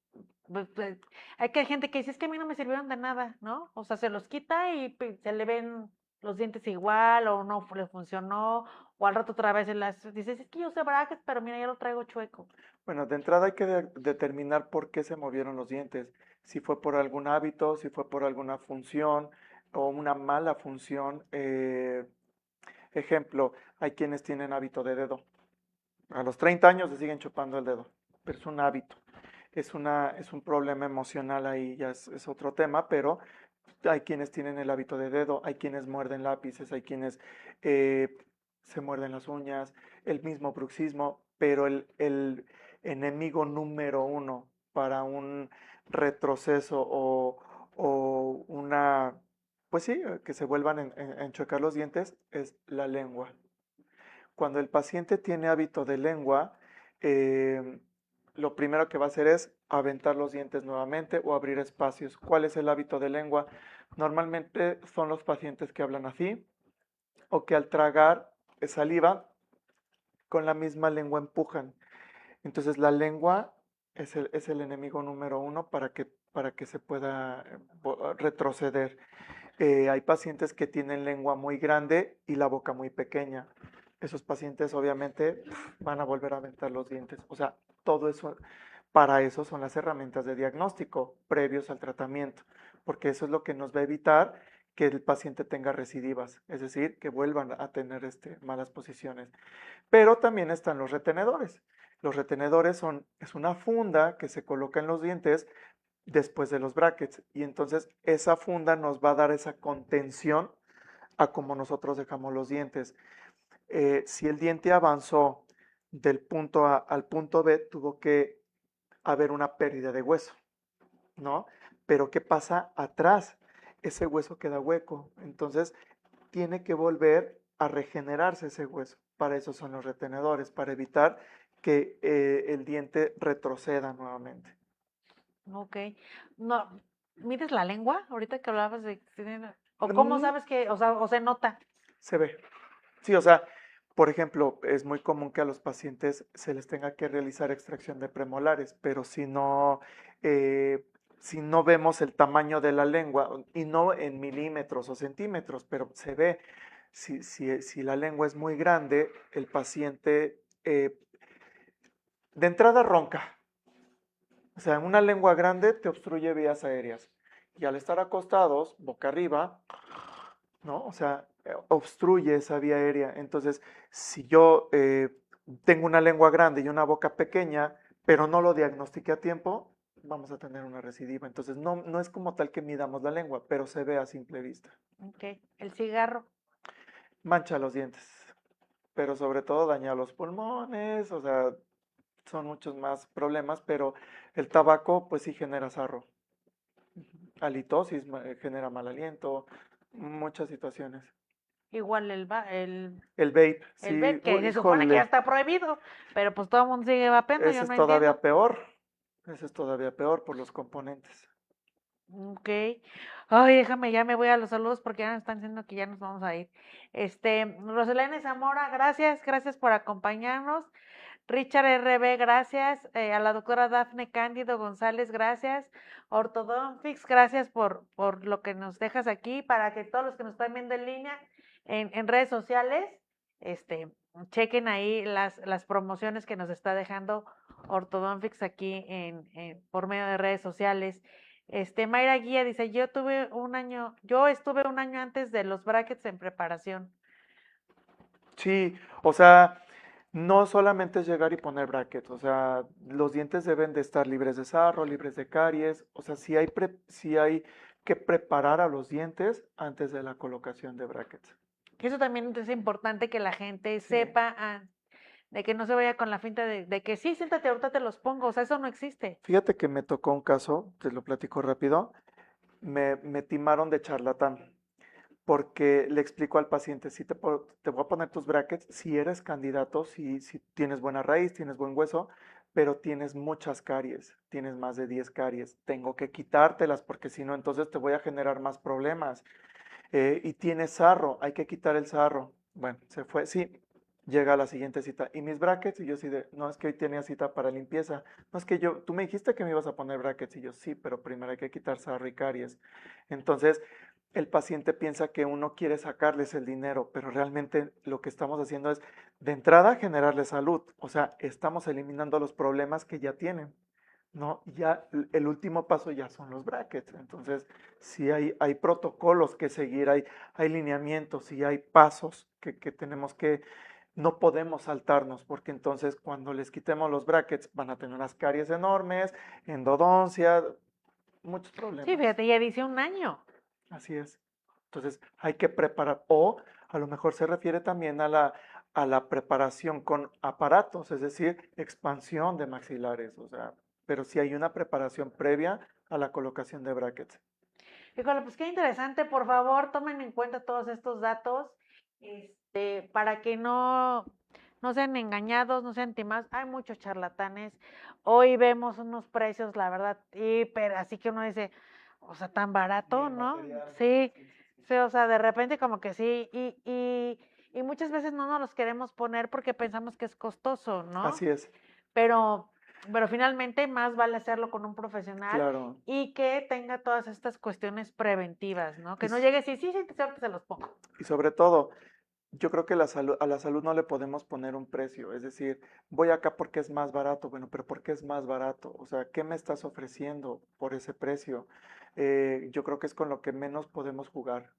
A: hay que hay gente que dice, es que a mí no me sirvieron de nada, ¿no? O sea, se los quita y se le ven los dientes igual o no le funcionó, o al rato otra vez dices, es que yo usé brackets, pero mira, ya lo traigo chueco.
B: Bueno, de entrada hay que determinar por qué se movieron los dientes, si fue por algún hábito, si fue por alguna función o una mala función. Ejemplo, hay quienes tienen hábito de dedo. A los 30 años se siguen chupando el dedo, pero es un hábito. Es un problema emocional ahí, ya es otro tema, pero hay quienes tienen el hábito de dedo, hay quienes muerden lápices, hay quienes eh, se muerden las uñas, el mismo bruxismo, pero el enemigo número uno para un retroceso o una, pues sí, que se vuelvan a enchuecar los dientes es la lengua. Cuando el paciente tiene hábito de lengua, eh, lo primero que va a hacer es aventar los dientes nuevamente o abrir espacios. ¿Cuál es el hábito de lengua? Normalmente son los pacientes que hablan así o que al tragar saliva con la misma lengua empujan. Entonces la lengua es el enemigo número uno para que se pueda retroceder. Hay pacientes que tienen lengua muy grande y la boca muy pequeña. Esos pacientes obviamente van a volver a aventar los dientes. O sea, todo eso, para eso son las herramientas de diagnóstico previos al tratamiento, porque eso es lo que nos va a evitar que el paciente tenga recidivas, es decir, que vuelvan a tener malas posiciones. Pero también están los retenedores. Los retenedores es una funda que se coloca en los dientes después de los brackets. Y entonces esa funda nos va a dar esa contención a como nosotros dejamos los dientes. Si el diente avanzó del punto A al punto B, tuvo que haber una pérdida de hueso, ¿no? Pero ¿qué pasa atrás? Ese hueso queda hueco. Entonces tiene que volver a regenerarse ese hueso. Para eso son los retenedores, para evitar que el diente retroceda nuevamente.
A: Ok. No, ¿mides la lengua? Ahorita que hablabas de... ¿O cómo
B: Mm,
A: sabes que, o se nota?
B: Se ve. Sí, o sea, por ejemplo, es muy común que a los pacientes se les tenga que realizar extracción de premolares, pero eh, si no vemos el tamaño de la lengua, y no en milímetros o centímetros, pero se ve, si la lengua es muy grande, el paciente de entrada ronca. O sea, una lengua grande te obstruye vías aéreas. Y al estar acostados, boca arriba, ¿no? O sea, obstruye esa vía aérea. Entonces, si yo tengo una lengua grande y una boca pequeña, pero no lo diagnostiqué a tiempo, vamos a tener una recidiva. Entonces, no es como tal que midamos la lengua, pero se ve a simple vista.
A: Ok. El cigarro.
B: Mancha los dientes, pero sobre todo daña los pulmones, o sea, son muchos más problemas, pero el tabaco pues sí genera sarro. Halitosis genera mal aliento, muchas situaciones.
A: Igual
B: El vape,
A: el
B: sí,
A: vape, que se supone que ya
B: híjole,
A: está prohibido, pero pues todo el mundo sigue vapeando, yo
B: ese es
A: no entiendo.
B: todavía peor. Ese es todavía peor por los componentes.
A: Ok. Ay, déjame, ya me voy a los saludos porque ya nos están diciendo que ya nos vamos a ir. Roselene Zamora, gracias, gracias por acompañarnos. Richard RB, gracias. A la doctora Dafne Cándido González, gracias. Ortodontics, gracias por lo que nos dejas aquí, para que todos los que nos están viendo en línea, en redes sociales, este, chequen ahí las promociones que nos está dejando Ortodontics aquí por medio de redes sociales. Mayra Guía dice, yo estuve un año antes de los brackets en preparación.
B: Sí, o sea, no solamente es llegar y poner brackets, o sea, los dientes deben de estar libres de sarro, libres de caries, o sea, sí hay que preparar a los dientes antes de la colocación de brackets.
A: Eso también es importante que la gente
B: Sí.
A: sepa, de que no se vaya con la finta de que sí, siéntate, ahorita te los pongo, o sea, eso no existe.
B: Fíjate que me tocó un caso, te lo platico rápido, me timaron de charlatán, porque le explico al paciente, sí te voy a poner tus brackets si eres candidato, si tienes buena raíz, tienes buen hueso, pero tienes muchas caries, tienes más de 10 caries, tengo que quitártelas porque si no, entonces te voy a generar más problemas. Y tienes sarro, hay que quitar el sarro. Bueno, se fue, sí, llega a la siguiente cita. ¿Y mis brackets? Y yo sí de, no, es que hoy tenía cita para limpieza. No, es que tú me dijiste que me ibas a poner brackets. Y yo, sí, pero primero hay que quitar sarro y caries. Entonces, el paciente piensa que uno quiere sacarles el dinero, pero realmente lo que estamos haciendo es, de entrada, generarle salud. O sea, estamos eliminando los problemas que ya tienen. ¿No? Ya el último paso ya son los brackets. Entonces, sí hay protocolos que seguir, hay lineamientos y hay pasos que tenemos que, no podemos saltarnos, porque entonces cuando les quitemos los brackets van a tener unas caries enormes, endodoncia, muchos
A: Sí,
B: problemas.
A: fíjate, ya dice un año.
B: Así es. Entonces, hay que preparar, o a lo mejor se refiere también a la preparación con aparatos, es decir, expansión de maxilares, o sea, pero sí hay una preparación previa a la colocación de brackets.
A: Híjole, pues qué interesante, por favor, tomen en cuenta todos estos datos, para que no sean engañados, no sean timados. Hay muchos charlatanes. Hoy vemos unos precios, la verdad, pero así que uno dice, o sea, tan
B: Ni
A: barato,
B: el
A: ¿no?
B: material.
A: Sí,
B: Sí, sí, sí.
A: sí, o sea, de repente como que sí, y muchas veces no nos los queremos poner porque pensamos que es costoso, ¿no?
B: Así es,
A: Pero, pero finalmente más vale hacerlo con un profesional
B: claro.
A: y que tenga todas estas cuestiones preventivas, ¿no?
B: Y,
A: Que no llegue y sí, sí, sí, ahorita se los pongo.
B: y sobre todo, yo creo que a la salud no le podemos poner un precio, es decir, voy acá porque es más barato, bueno, pero ¿por qué es más barato? O sea, ¿qué me estás ofreciendo por ese precio? Yo creo que es con lo que menos podemos jugar.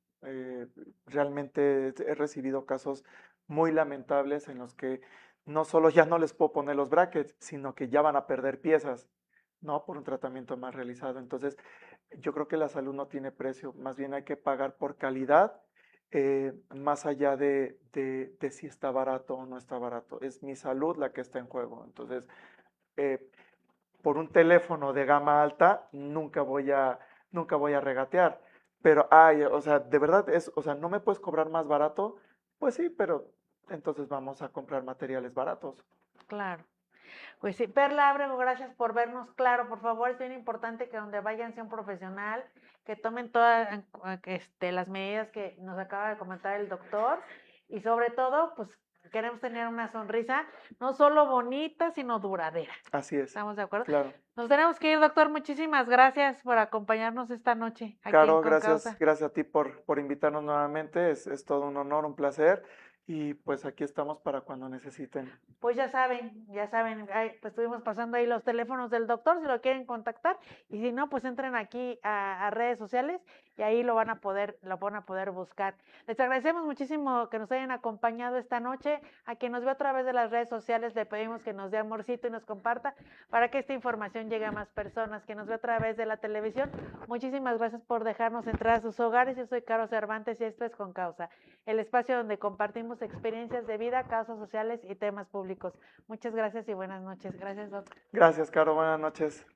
B: Realmente he recibido casos muy lamentables en los que no solo ya no les puedo poner los brackets, sino que ya van a perder piezas, ¿no? Por un tratamiento más realizado. Entonces, yo creo que la salud no tiene precio, más bien hay que pagar por calidad, más allá de si está barato o no está barato. Es mi salud la que está en juego. Entonces, eh, por un teléfono de gama alta, nunca voy a regatear. Pero, ay, o sea, de verdad o sea, ¿no me puedes cobrar más barato? Pues sí, pero entonces vamos a comprar materiales baratos.
A: Claro. Pues sí, Perla Ábrego, gracias por vernos. Claro, por favor, es bien importante que donde vayan sea un profesional, que tomen todas las medidas que nos acaba de comentar el doctor y sobre todo, pues queremos tener una sonrisa no solo bonita, sino duradera.
B: Así es,
A: ¿Estamos de acuerdo?
B: claro.
A: Nos tenemos que ir, doctor. Muchísimas gracias por acompañarnos esta noche aquí en
B: Caro, gracias,
A: Concausa.
B: gracias a ti por invitarnos nuevamente. Es todo un honor, un placer. Y pues aquí estamos para cuando necesiten.
A: Pues ya saben, pues estuvimos pasando ahí los teléfonos del doctor si lo quieren contactar y si no, pues entren aquí a redes sociales y ahí lo van a poder buscar. Les agradecemos muchísimo que nos hayan acompañado esta noche. A quien nos ve a través de las redes sociales le pedimos que nos dé amorcito y nos comparta para que esta información llegue a más personas. Que nos ve a través de la televisión, muchísimas gracias por dejarnos entrar a sus hogares. Yo soy Caro Cervantes y esto es Con Causa, el espacio donde compartimos experiencias de vida, causas sociales y temas públicos. Muchas gracias y buenas noches. Gracias, doctor.
B: Gracias, Caro. Buenas noches.